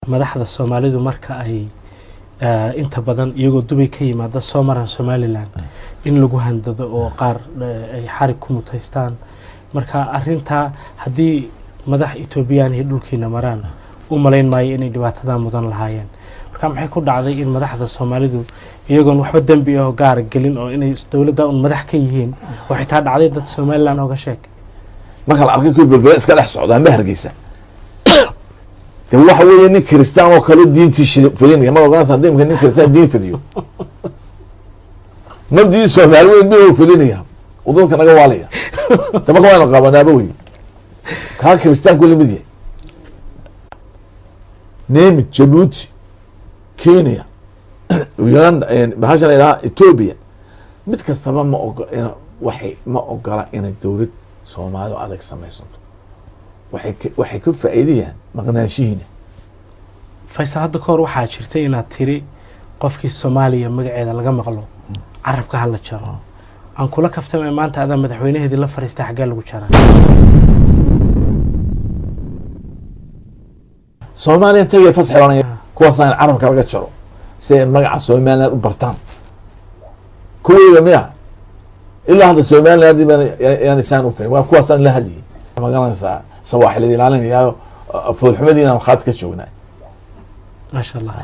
madaxda Soomaalidu marka ay inta badan iyagoo Dubai ka yimaada soo maran Somaliland in lagu handado oo qaar ay xarig ku mutaystaan marka arinta hadii madax Ethiopian iyo dhulkiina maraan u maleyn maayo inay dhibaatada mudan lahaayeen marka maxay ku dhacday in madaxda Soomaalidu iyagoon waxba dambi ah gaar galin oo inay dawladda un madax ka yihiin waxay taa dhacday dad Somaliland oo ka sheeg marka la arkay berbera iska dhex socdaan ma Hargeysa de waxa weeye nin Kristaan oo kale diintiisa fadhiya ma ogaanaysa hadii nin Kristaan diin fadhiyo nabdi Soomaaliyeed buu fadhiya oo dadka naga waalaya tamaka waan qabanaaba way ka Kristaan kulli mid yahay neem Djibouti Kenya Uganda bahashan ila Ethiopia mid kastaba ma ogola in dawlad Soomaali adag samaysanto waxay ka faa'iideyaan maqnaashihiina Faysal hadda koor waxaa jirtay inaad tiri qofkii Soomaaliya magaceeda laga maqlo carabka hal la jaro aan kula kaftamay maanta aad madaxweynaheedii la fariistay xagga lagu jaraa Soomaaliya tagay fasaxoonay kuwaasaan carabka laga jaro si magaca Soomaaliya u bartaan kuwiga miya ilaa hada Soomaaliya yani saan u fahmay kuwaasaan la hadiyay magaranaysa صباح اللي دلالنا يا فول حمدينا وخات كشونا ما شاء الله